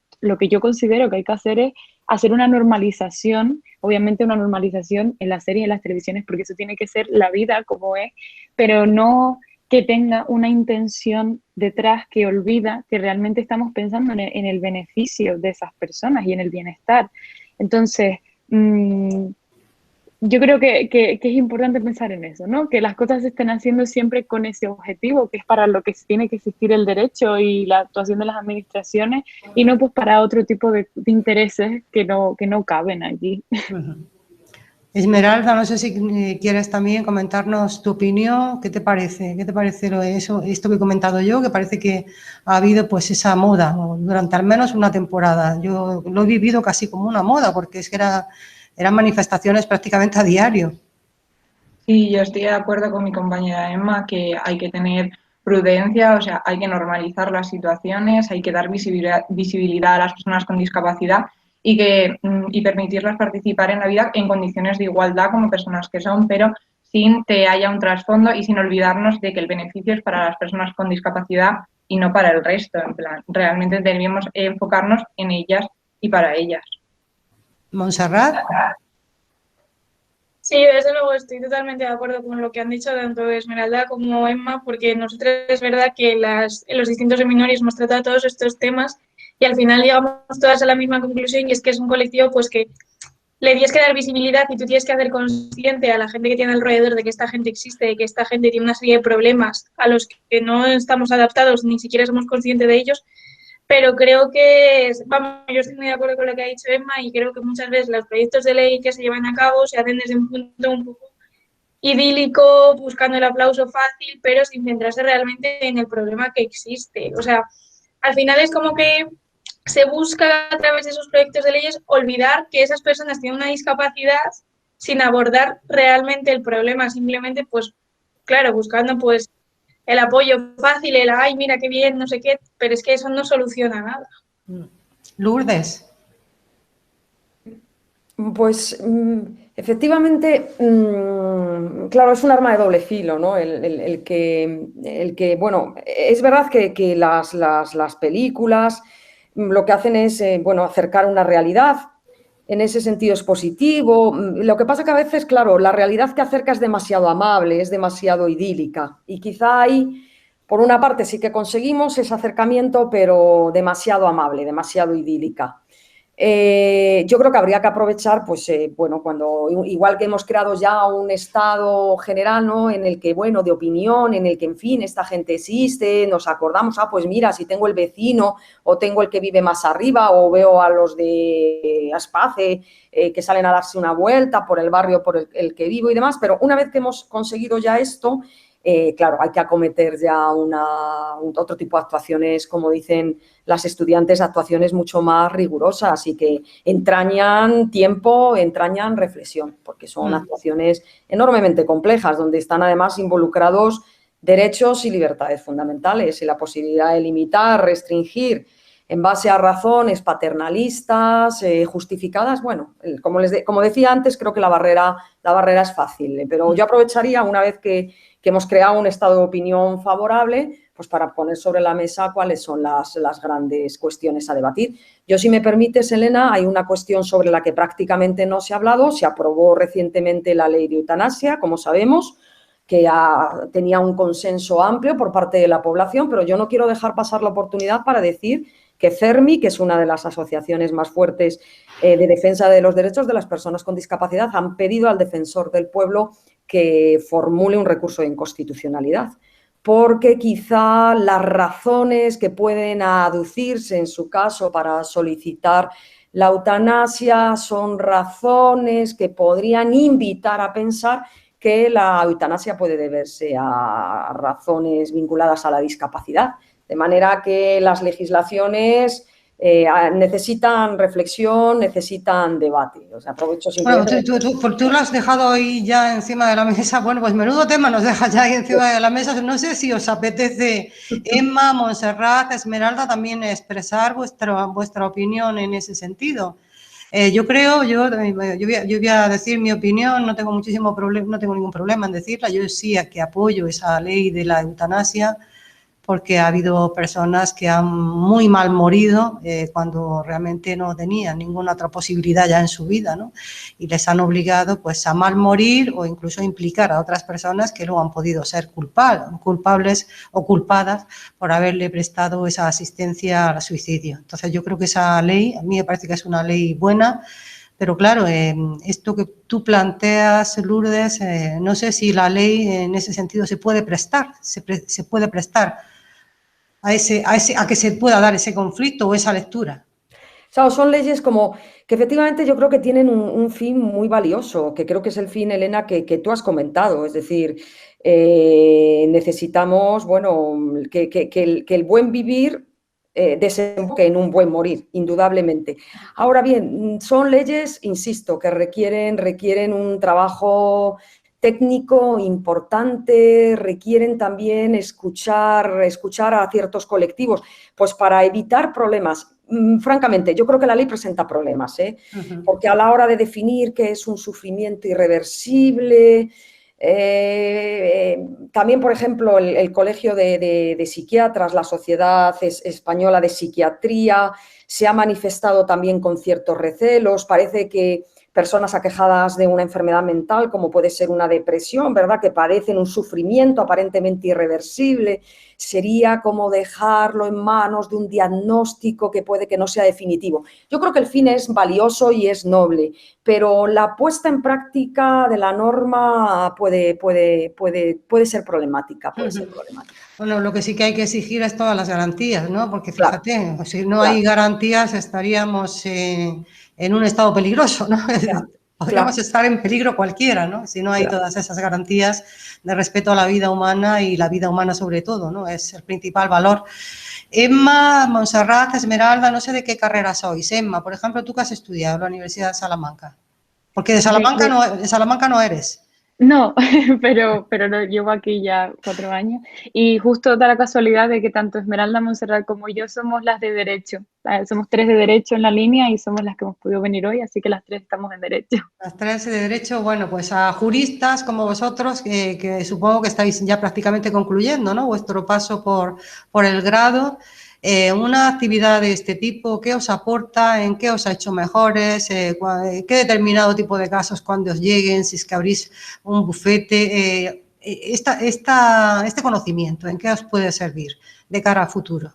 yo considero que hay que hacer es hacer una normalización, obviamente una normalización en las series y en las televisiones, porque eso tiene que ser la vida como es, pero no que tenga una intención detrás que olvida que realmente estamos pensando en el beneficio de esas personas y en el bienestar. Entonces, yo creo que es importante pensar en eso, ¿no? Que las cosas se estén haciendo siempre con ese objetivo, que es para lo que tiene que existir el derecho y la actuación de las administraciones, y no pues para otro tipo de intereses que no caben allí. Esmeralda, no sé si quieres también comentarnos tu opinión. ¿Qué te parece? ¿Qué te parece esto que he comentado yo? Que parece que ha habido pues esa moda durante al menos una temporada. Yo lo he vivido casi como una moda, porque es que eran manifestaciones prácticamente a diario. Sí, yo estoy de acuerdo con mi compañera Emma que hay que tener prudencia, o sea, hay que normalizar las situaciones, hay que dar visibilidad a las personas con discapacidad y permitirlas participar en la vida en condiciones de igualdad como personas que son, pero sin que haya un trasfondo y sin olvidarnos de que el beneficio es para las personas con discapacidad y no para el resto. En plan, realmente debemos enfocarnos en ellas y para ellas. Montserrat. Sí, desde luego estoy totalmente de acuerdo con lo que han dicho tanto Esmeralda como Emma, porque nosotros es verdad que en los distintos seminarios hemos tratado todos estos temas y al final llegamos todas a la misma conclusión, y es que es un colectivo pues que le tienes que dar visibilidad y tú tienes que hacer consciente a la gente que tiene alrededor de que esta gente existe, de que esta gente tiene una serie de problemas a los que no estamos adaptados, ni siquiera somos conscientes de ellos. Pero creo que, vamos, yo estoy muy de acuerdo con lo que ha dicho Emma y creo que muchas veces los proyectos de ley que se llevan a cabo se hacen desde un punto un poco idílico, buscando el aplauso fácil, pero sin centrarse realmente en el problema que existe. O sea, al final es como que se busca a través de esos proyectos de leyes olvidar que esas personas tienen una discapacidad sin abordar realmente el problema, simplemente, pues, claro, buscando pues el apoyo fácil, el ay, mira qué bien, no sé qué, pero es que eso no soluciona nada. Lourdes. Pues efectivamente, claro, es un arma de doble filo, ¿no? El que, bueno, es verdad que las películas lo que hacen es, bueno, acercar una realidad. En ese sentido es positivo. Lo que pasa que a veces, claro, la realidad que acerca es demasiado amable, es demasiado idílica. Y quizá ahí, por una parte, sí que conseguimos ese acercamiento, pero demasiado amable, demasiado idílica. Yo creo que habría que aprovechar, pues, bueno, cuando igual que hemos creado ya un estado general, ¿no?, en el que, bueno, de opinión, en el que, en fin, esta gente existe, nos acordamos, pues mira, si tengo el vecino o tengo el que vive más arriba o veo a los de Aspace que salen a darse una vuelta por el barrio por el que vivo y demás, pero una vez que hemos conseguido ya esto, claro, hay que acometer ya otro tipo de actuaciones, como dicen las estudiantes, actuaciones mucho más rigurosas y que entrañan tiempo, entrañan reflexión, porque son actuaciones enormemente complejas, donde están además involucrados derechos y libertades fundamentales y la posibilidad de limitar, restringir en base a razones paternalistas, justificadas. Bueno, como decía antes, creo que la barrera es fácil, pero yo aprovecharía, una vez que hemos creado un estado de opinión favorable, pues para poner sobre la mesa cuáles son las grandes cuestiones a debatir. Yo, si me permites, Elena, hay una cuestión sobre la que prácticamente no se ha hablado. Se aprobó recientemente la ley de eutanasia, como sabemos, que tenía un consenso amplio por parte de la población, pero yo no quiero dejar pasar la oportunidad para decir que CERMI, que es una de las asociaciones más fuertes de defensa de los derechos de las personas con discapacidad, han pedido al defensor del pueblo que formule un recurso de inconstitucionalidad, porque quizá las razones que pueden aducirse en su caso para solicitar la eutanasia son razones que podrían invitar a pensar que la eutanasia puede deberse a razones vinculadas a la discapacidad. De manera que las legislaciones necesitan reflexión, necesitan debate. O sea, aprovecho simplemente... Bueno, tú lo has dejado ahí ya encima de la mesa. Bueno, pues menudo tema nos dejas ya ahí encima de la mesa. No sé si os apetece, Emma, Montserrat, Esmeralda, también expresar vuestra opinión en ese sentido. Yo creo, yo voy a decir mi opinión, no tengo ningún problema en decirla. Yo sí que apoyo esa ley de la eutanasia, porque ha habido personas que han muy mal morido cuando realmente no tenían ninguna otra posibilidad ya en su vida, ¿no? Y les han obligado pues a mal morir o incluso implicar a otras personas que luego han podido ser culpables o culpadas por haberle prestado esa asistencia al suicidio. Entonces yo creo que esa ley, a mí me parece que es una ley buena, pero claro, esto que tú planteas, Lourdes, no sé si la ley en ese sentido se puede prestar, se puede prestar a que se pueda dar ese conflicto o esa lectura. O sea, son leyes como que efectivamente yo creo que tienen un fin muy valioso, que creo que es el fin, Elena, que tú has comentado. Es decir, necesitamos, bueno, que el buen vivir desemboque en un buen morir, indudablemente. Ahora bien, son leyes, insisto, que requieren un trabajo técnico importante, requieren también escuchar a ciertos colectivos, pues para evitar problemas. Francamente, yo creo que la ley presenta problemas, porque a la hora de definir qué es un sufrimiento irreversible, también, por ejemplo, el Colegio de Psiquiatras, la Sociedad Española de Psiquiatría, se ha manifestado también con ciertos recelos. Parece que personas aquejadas de una enfermedad mental, como puede ser una depresión, ¿verdad?, que padecen un sufrimiento aparentemente irreversible, sería como dejarlo en manos de un diagnóstico que puede que no sea definitivo. Yo creo que el fin es valioso y es noble, pero la puesta en práctica de la norma puede ser problemática, Bueno, lo que sí que hay que exigir es todas las garantías, ¿no? Porque fíjate, claro, si no hay garantías estaríamos en un estado peligroso, ¿no? Claro, podríamos estar en peligro cualquiera, ¿no? Si no hay todas esas garantías de respeto a la vida humana y la vida humana sobre todo, ¿no? Es el principal valor. Emma, Montserrat, Esmeralda, no sé de qué carrera sois. Emma, por ejemplo, ¿tú qué has estudiado en la Universidad de Salamanca? Porque de Salamanca no eres. No, pero lo llevo aquí ya 4 años y justo da la casualidad de que tanto Esmeralda, Montserrat como yo somos las de Derecho. Somos 3 de Derecho en la línea y somos las que hemos podido venir hoy, así que las 3 estamos en Derecho. Las 3 de Derecho, bueno, pues a juristas como vosotros, que supongo que estáis ya prácticamente concluyendo, ¿no?, vuestro paso por el grado. Una actividad de este tipo, ¿qué os aporta? ¿En qué os ha hecho mejores? ¿Qué determinado tipo de casos cuando os lleguen? Si es que abrís un bufete. Este conocimiento, ¿en qué os puede servir de cara a futuro?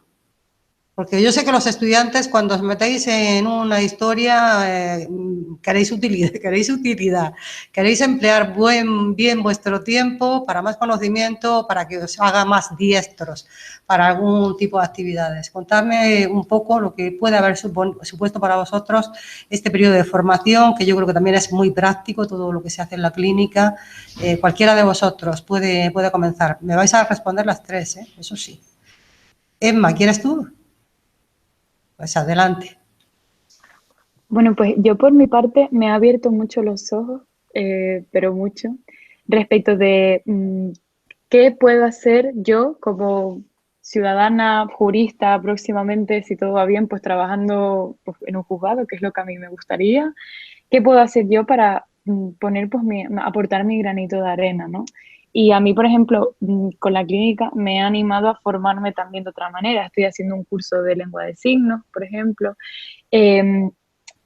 Porque yo sé que los estudiantes, cuando os metéis en una historia, queréis utilidad, queréis emplear bien vuestro tiempo para más conocimiento, para que os haga más diestros para algún tipo de actividades. Contadme un poco lo que puede haber supuesto para vosotros este periodo de formación, que yo creo que también es muy práctico, todo lo que se hace en la clínica. Cualquiera de vosotros puede comenzar. Me vais a responder las 3, eso sí. Emma, ¿quieres tú? Pues adelante. Bueno, pues yo por mi parte me ha abierto mucho los ojos, pero mucho, respecto de qué puedo hacer yo como ciudadana, jurista próximamente, si todo va bien, pues trabajando pues, en un juzgado, que es lo que a mí me gustaría. ¿Qué puedo hacer yo para poner, pues, aportar mi granito de arena, ¿no? Y a mí, por ejemplo, con la clínica me ha animado a formarme también de otra manera. Estoy haciendo un curso de lengua de signos, por ejemplo. Eh,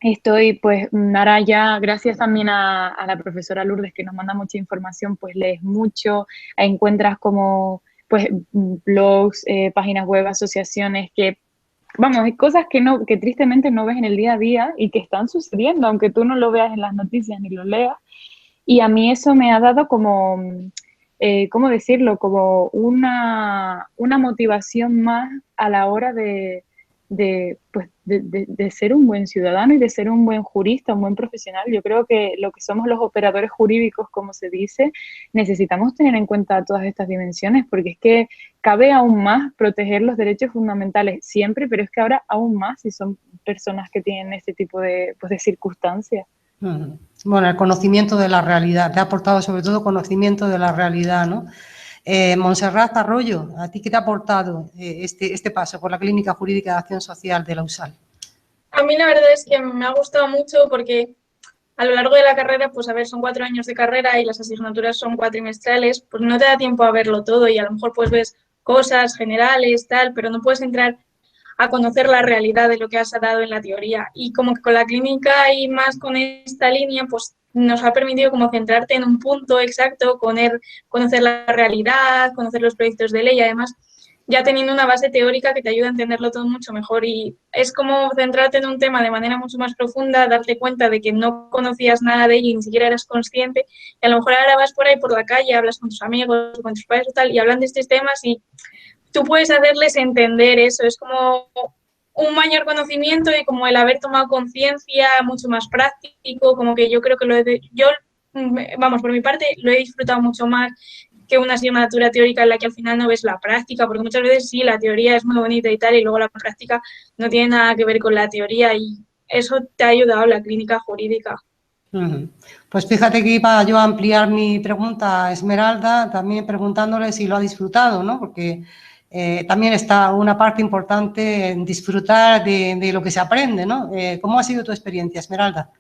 Estoy, pues, ahora ya, gracias también a la profesora Lourdes, que nos manda mucha información, pues lees mucho, encuentras como, pues, blogs, páginas web, asociaciones que, vamos, hay cosas que no, que tristemente no ves en el día a día y que están sucediendo, aunque tú no lo veas en las noticias ni lo leas. Y a mí eso me ha dado como, ¿cómo decirlo? Como una motivación más a la hora pues, de ser un buen ciudadano y de ser un buen jurista, un buen profesional. Yo creo que lo que somos los operadores jurídicos, como se dice, necesitamos tener en cuenta todas estas dimensiones, porque es que cabe aún más proteger los derechos fundamentales siempre, pero es que ahora aún más si son personas que tienen este tipo de, pues, de circunstancias. Bueno, el conocimiento de la realidad, te ha aportado sobre todo conocimiento de la realidad, ¿no? Montserrat Arroyo, ¿a ti qué te ha aportado este paso por la Clínica Jurídica de Acción Social de la USAL? A mí la verdad es que me ha gustado mucho porque a lo largo de la carrera, pues a ver, son 4 años de carrera y las asignaturas son cuatrimestrales, pues no te da tiempo a verlo todo y a lo mejor pues ves cosas generales, tal, pero no puedes entrar a conocer la realidad de lo que has dado en la teoría. Y como que con la clínica y más con esta línea, pues nos ha permitido como centrarte en un punto exacto, conocer la realidad, conocer los proyectos de ley y además ya teniendo una base teórica que te ayuda a entenderlo todo mucho mejor. Y es como centrarte en un tema de manera mucho más profunda, darte cuenta de que no conocías nada de ello y ni siquiera eras consciente. Y a lo mejor ahora vas por ahí por la calle, hablas con tus amigos, con tus padres o tal, y hablan de estos temas y tú puedes hacerles entender eso. Es como un mayor conocimiento y como el haber tomado conciencia mucho más práctico, como que yo creo que yo, vamos, por mi parte, lo he disfrutado mucho más que una asignatura teórica en la que al final no ves la práctica, porque muchas veces sí, la teoría es muy bonita y tal, y luego la práctica no tiene nada que ver con la teoría y eso te ha ayudado la clínica jurídica. Pues fíjate que iba yo a ampliar mi pregunta a Esmeralda, también preguntándole si lo ha disfrutado, ¿no? Porque también está una parte importante en disfrutar de lo que se aprende, ¿no? ¿Cómo ha sido tu experiencia, Esmeralda?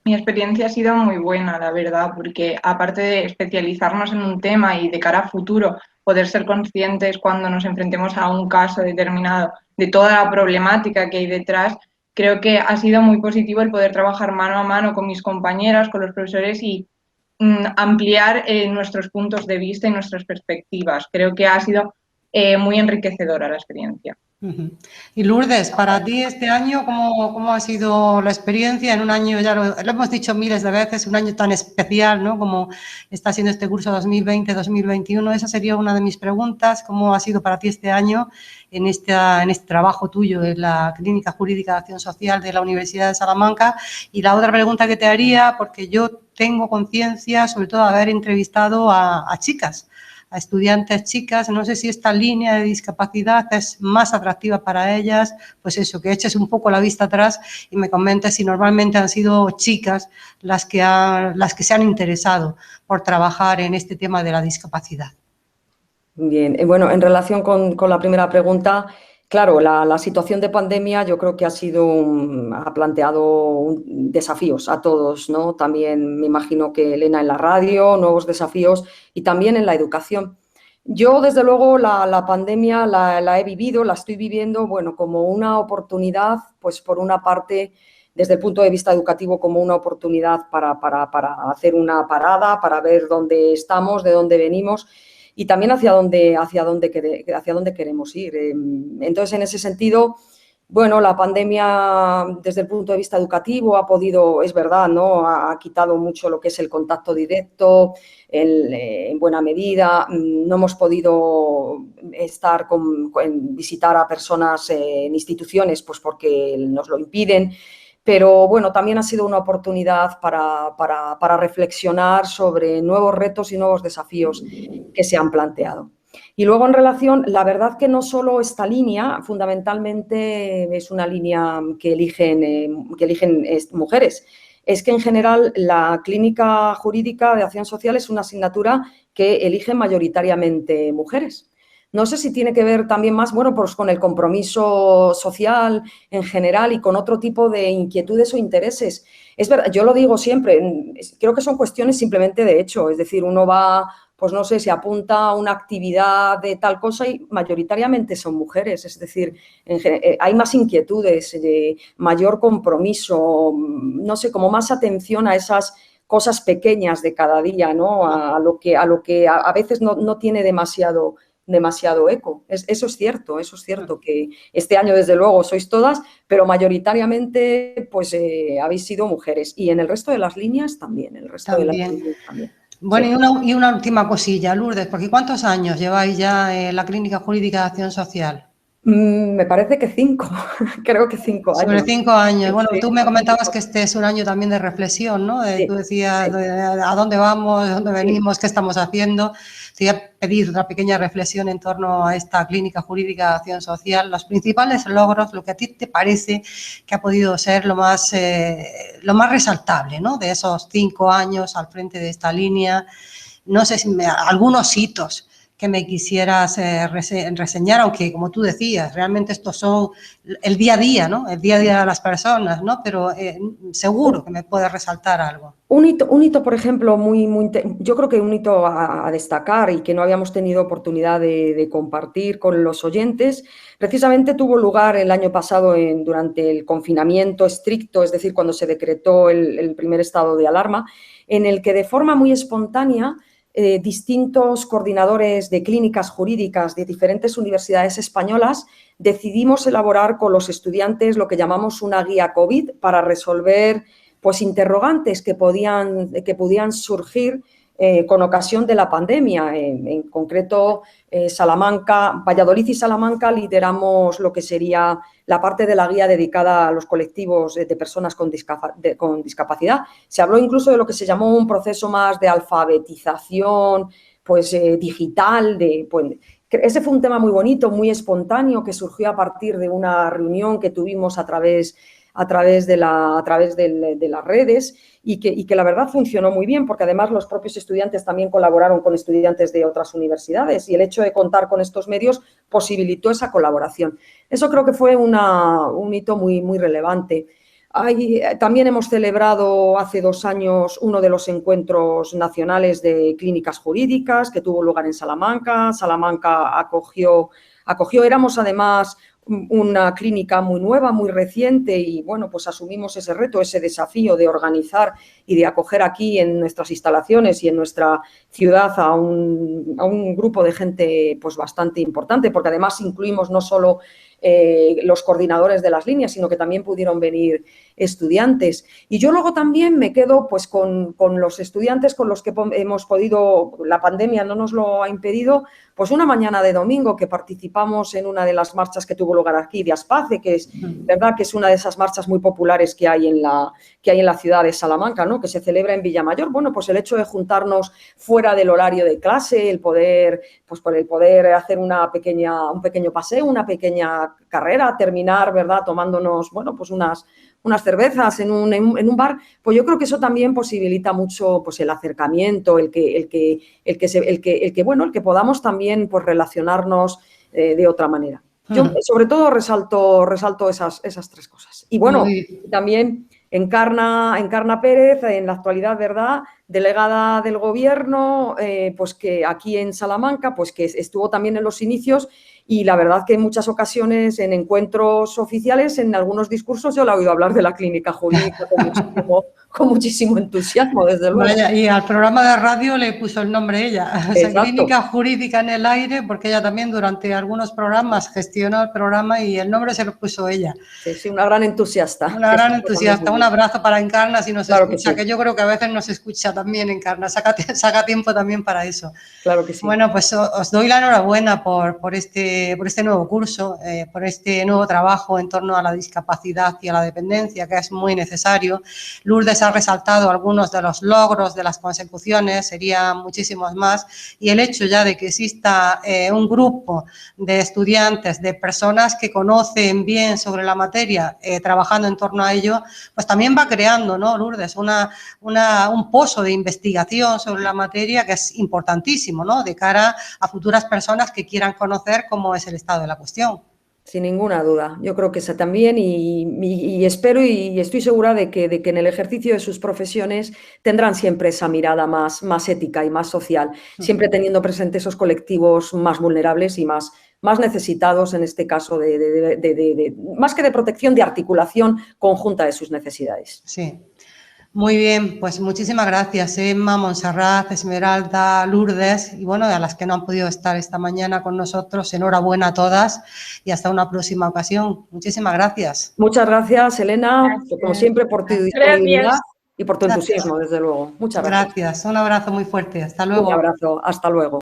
Mi experiencia ha sido muy buena, la verdad, porque aparte de especializarnos en un tema y de cara a futuro poder ser conscientes cuando nos enfrentemos a un caso determinado de toda la problemática que hay detrás, creo que ha sido muy positivo el poder trabajar mano a mano con mis compañeras, con los profesores y ampliar nuestros puntos de vista y nuestras perspectivas. Creo que ha sido muy enriquecedora la experiencia. Y Lourdes, para ti este año, ¿cómo ha sido la experiencia en un año, ya lo hemos dicho miles de veces, un año tan especial, ¿no? Como está siendo este curso 2020-2021? Esa sería una de mis preguntas. ¿Cómo ha sido para ti este año en este trabajo tuyo en la Clínica Jurídica de Acción Social de la Universidad de Salamanca? Y la otra pregunta que te haría, porque yo tengo conciencia, sobre todo, de haber entrevistado a chicas, a estudiantes chicas, no sé si esta línea de discapacidad es más atractiva para ellas, pues eso, que eches un poco la vista atrás y me comentes si normalmente han sido chicas las que se han interesado por trabajar en este tema de la discapacidad. Bien, bueno, en relación con la primera pregunta, claro, la situación de pandemia yo creo que ha planteado desafíos a todos, ¿no? También me imagino que Elena en la radio, nuevos desafíos y también en la educación. Yo, desde luego, la pandemia la he vivido, la estoy viviendo, bueno, como una oportunidad, pues por una parte, desde el punto de vista educativo, como una oportunidad para hacer una parada, para ver dónde estamos, de dónde venimos y también hacia dónde queremos ir. Entonces, en ese sentido, bueno, la pandemia desde el punto de vista educativo ha podido, es verdad, ¿no? Ha quitado mucho lo que es el contacto directo, en buena medida. No hemos podido visitar a personas en instituciones pues porque nos lo impiden. Pero bueno, también ha sido una oportunidad para reflexionar sobre nuevos retos y nuevos desafíos que se han planteado. Y luego en relación, la verdad que no solo esta línea, fundamentalmente es una línea que eligen mujeres, es que en general la Clínica Jurídica de Acción Social es una asignatura que eligen mayoritariamente mujeres. No sé si tiene que ver también más, bueno, pues con el compromiso social en general y con otro tipo de inquietudes o intereses. Es verdad, yo lo digo siempre, creo que son cuestiones simplemente de hecho, es decir, uno va, pues no sé, se apunta a una actividad de tal cosa y mayoritariamente son mujeres, es decir, hay más inquietudes, mayor compromiso, no sé, como más atención a esas cosas pequeñas de cada día, ¿no? A lo que a veces no tiene demasiado eco. Eso es cierto, que este año desde luego sois todas, pero mayoritariamente pues habéis sido mujeres y en el resto de las líneas también, Bueno, sí. y una última cosilla, Lourdes, porque ¿cuántos años lleváis ya en la Clínica Jurídica de Acción Social? Me parece que 5, creo que 5 Sobre años. 5 años. Bueno, Sí, tú me comentabas que este es un año también de reflexión, ¿no? Tú sí, decías sí, a dónde vamos, de dónde sí. venimos, qué estamos haciendo. Te voy a pedir una pequeña reflexión en torno a esta Clínica Jurídica de Acción Social, los principales logros, lo que a ti te parece que ha podido ser lo más resaltable, ¿no? De esos 5 años al frente de esta línea. No sé si algunos hitos que me quisieras reseñar, aunque como tú decías, realmente estos son el día a día, ¿no? El día a día de las personas, ¿no? Pero seguro que me puedes resaltar algo. Un hito, por ejemplo, yo creo que un hito a destacar y que no habíamos tenido oportunidad de compartir con los oyentes, precisamente tuvo lugar el año pasado durante el confinamiento estricto, es decir, cuando se decretó el primer estado de alarma, en el que de forma muy espontánea distintos coordinadores de clínicas jurídicas de diferentes universidades españolas decidimos elaborar con los estudiantes lo que llamamos una guía COVID para resolver pues interrogantes que podían surgir con ocasión de la pandemia. En concreto, Valladolid y Salamanca lideramos lo que sería la parte de la guía dedicada a los colectivos de personas con discapacidad. Se habló incluso de lo que se llamó un proceso más de alfabetización pues, digital. Ese fue un tema muy bonito, muy espontáneo, que surgió a partir de una reunión que tuvimos a través de las redes y que la verdad funcionó muy bien, porque además los propios estudiantes también colaboraron con estudiantes de otras universidades y el hecho de contar con estos medios posibilitó esa colaboración. Eso creo que fue un hito muy, muy relevante. También hemos celebrado hace 2 años uno de los encuentros nacionales de clínicas jurídicas que tuvo lugar en Salamanca. Salamanca acogió, éramos además una clínica muy nueva, muy reciente y, bueno, pues asumimos ese reto, ese desafío de organizar y de acoger aquí en nuestras instalaciones y en nuestra ciudad a un grupo de gente pues bastante importante, porque además incluimos no solo los coordinadores de las líneas, sino que también pudieron venir estudiantes. Y yo luego también me quedo pues con los estudiantes con los que hemos podido, la pandemia no nos lo ha impedido, pues una mañana de domingo que participamos en una de las marchas que tuvo lugar aquí de Aspace, que es verdad que es una de esas marchas muy populares que hay en la ciudad de Salamanca, ¿no? Que se celebra en Villamayor. Bueno, pues el hecho de juntarnos fuera del horario de clase, el poder hacer un pequeño paseo, una pequeña carrera, terminar, ¿verdad?, tomándonos, bueno, pues unas cervezas en un bar, pues yo creo que eso también posibilita mucho pues el acercamiento, el que podamos también pues relacionarnos de otra manera. Yo sobre todo resalto esas 3 cosas. Y bueno, también Encarna Pérez, en la actualidad, ¿verdad?, delegada del Gobierno, pues que aquí en Salamanca, pues que estuvo también en los inicios y la verdad que en muchas ocasiones en encuentros oficiales, en algunos discursos, yo la he oído hablar de la clínica jurídica con muchísimo entusiasmo, desde luego. Vaya, y al programa de radio le puso el nombre ella, o sea, Clínica Jurídica en el Aire, porque ella también durante algunos programas gestionó el programa y el nombre se lo puso ella. Sí, una gran entusiasta. Una gran entusiasta. Un abrazo para Encarna si nos escucha, que yo creo que a veces nos escucha también Encarna, saca tiempo también para eso. Claro que sí. Bueno, pues os doy la enhorabuena por este nuevo curso, por este nuevo trabajo en torno a la discapacidad y a la dependencia, que es muy necesario. Lourdes ha resaltado algunos de los logros, de las consecuciones, serían muchísimos más, y el hecho ya de que exista un grupo de estudiantes, de personas que conocen bien sobre la materia, trabajando en torno a ello, pues también va creando, ¿no, Lourdes? Un pozo de investigación sobre la materia que es importantísimo, ¿no? De cara a futuras personas que quieran conocer cómo es el estado de la cuestión. Sin ninguna duda. Yo creo que esa también y espero y estoy segura de que en el ejercicio de sus profesiones tendrán siempre esa mirada más ética y más social, siempre teniendo presente esos colectivos más vulnerables y más necesitados, en este caso, más que de protección, de articulación conjunta de sus necesidades. Sí. Muy bien, pues muchísimas gracias, Emma, Montserrat, Esmeralda, Lourdes, y bueno, a las que no han podido estar esta mañana con nosotros, enhorabuena a todas y hasta una próxima ocasión. Muchísimas gracias. Muchas gracias, Elena, Gracias. como siempre, por tu disponibilidad Gracias. y por tu entusiasmo, desde luego. Muchas gracias. Gracias, un abrazo muy fuerte, hasta luego. Un abrazo, hasta luego.